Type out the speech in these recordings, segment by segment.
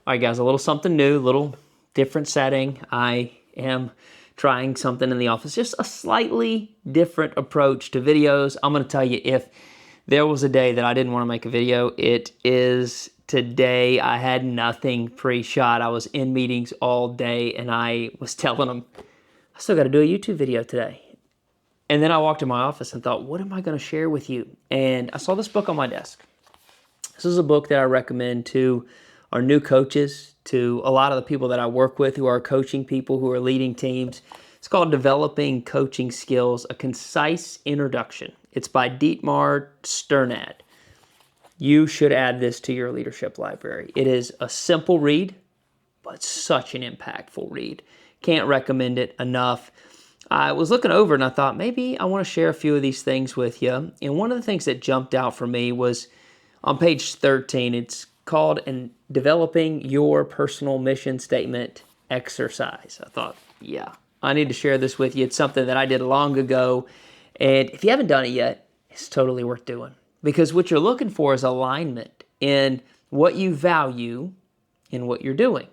All right, guys, a little something new, a little different setting. I am trying something in the office, just a slightly different approach to videos. I'm going to tell you, if there was a day that I didn't want to make a video, it is today. I had nothing pre-shot. I was in meetings all day, and I was telling them, I still got to do a YouTube video today. And then I walked in my office and thought, what am I going to share with you? And I saw this book on my desk. This is a book that I recommend to our new coaches, to a lot of the people that I work with who are coaching people, who are leading teams. It's called Developing Coaching Skills, A Concise Introduction. It's by Dietmar Sternad. You should add this to your leadership library. It is a simple read, but such an impactful read. Can't recommend it enough. I was looking over and I thought, maybe I want to share a few of these things with you. And one of the things that jumped out for me was on page 13, it's called Developing Your Personal Mission Statement Exercise. I thought, yeah, I need to share this with you. It's something that I did long ago. And if you haven't done it yet, it's totally worth doing. Because what you're looking for is alignment in what you value in what you're doing.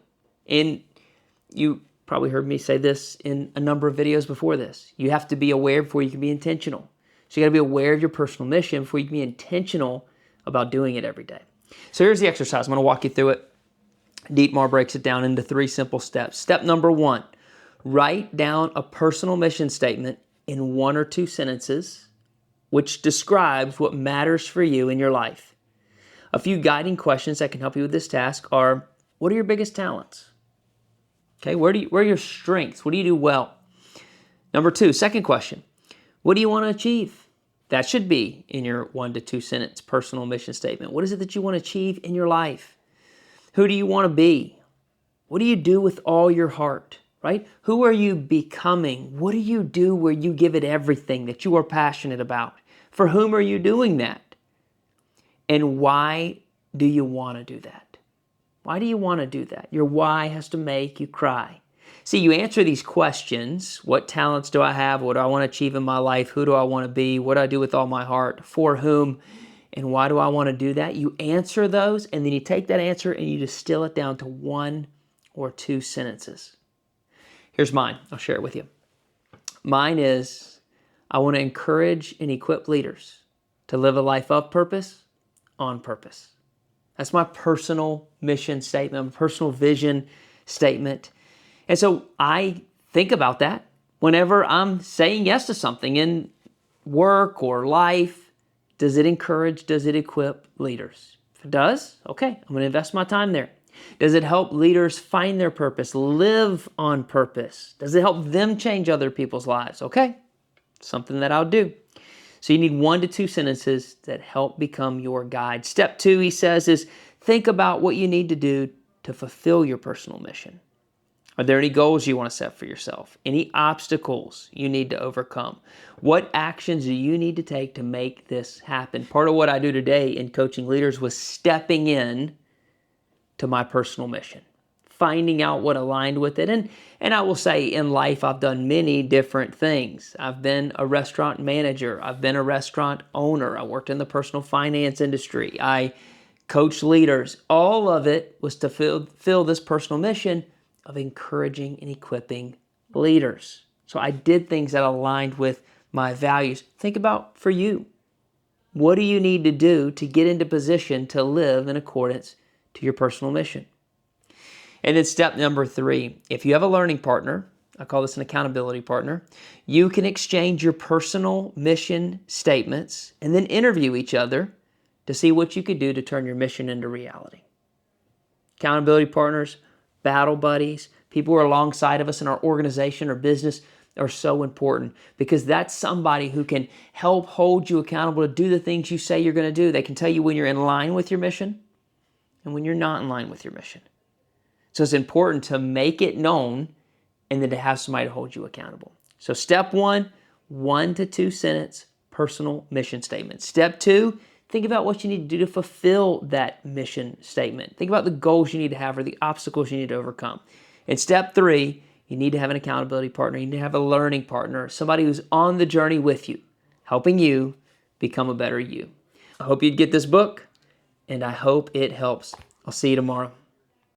And you probably heard me say this in a number of videos before this. You have to be aware before you can be intentional. So you got to be aware of your personal mission before you can be intentional about doing it every day. So here's the exercise. I'm going to walk you through it. Dietmar breaks it down into 3 simple steps. Step number 1, write down a personal mission statement in 1 or 2 sentences, which describes what matters for you in your life. A few guiding questions that can help you with this task are, what are your biggest talents? Okay, where are your strengths? What do you do well? Number 2, second question, what do you want to achieve? That should be in your 1 to 2 sentence personal mission statement. What is it that you want to achieve in your life? Who do you want to be? What do you do with all your heart, right? Who are you becoming? What do you do where you give it everything that you are passionate about? For whom are you doing that? And why do you want to do that? Why do you want to do that? Your why has to make you cry. See, you answer these questions. What talents do I have? What do I want to achieve in my life? Who do I want to be? What do I do with all my heart? For whom? And why do I want to do that? You answer those, and then you take that answer and you distill it down to 1 or 2 sentences. Here's mine. I'll share it with you. Mine is, I want to encourage and equip leaders to live a life of purpose, on purpose. That's my personal mission statement, my personal vision statement. And so I think about that whenever I'm saying yes to something in work or life. Does it encourage, does it equip leaders? If it does, okay, I'm going to invest my time there. Does it help leaders find their purpose, live on purpose? Does it help them change other people's lives? Okay, something that I'll do. So you need 1 to 2 sentences that help become your guide. Step 2, he says, is think about what you need to do to fulfill your personal mission. Are there any goals you want to set for yourself? Any obstacles you need to overcome? What actions do you need to take to make this happen? Part of what I do today in coaching leaders was stepping in to my personal mission, finding out what aligned with it. And I will say in life, I've done many different things. I've been a restaurant manager. I've been a restaurant owner. I worked in the personal finance industry. I coached leaders. All of it was to fill this personal mission of encouraging and equipping leaders. So I did things that aligned with my values. Think about for you. What do you need to do to get into position to live in accordance to your personal mission? And then step number 3, if you have a learning partner, I call this an accountability partner, you can exchange your personal mission statements and then interview each other to see what you could do to turn your mission into reality. Accountability partners, battle buddies, people who are alongside of us in our organization or business are so important because that's somebody who can help hold you accountable to do the things you say you're going to do. They can tell you when you're in line with your mission and when you're not in line with your mission. So it's important to make it known and then to have somebody to hold you accountable. So step 1, 1 to 2 sentence personal mission statement. Step 2, think about what you need to do to fulfill that mission statement. Think about the goals you need to have or the obstacles you need to overcome. And step 3, you need to have an accountability partner. You need to have a learning partner, somebody who's on the journey with you, helping you become a better you. I hope you'd get this book, and I hope it helps. I'll see you tomorrow.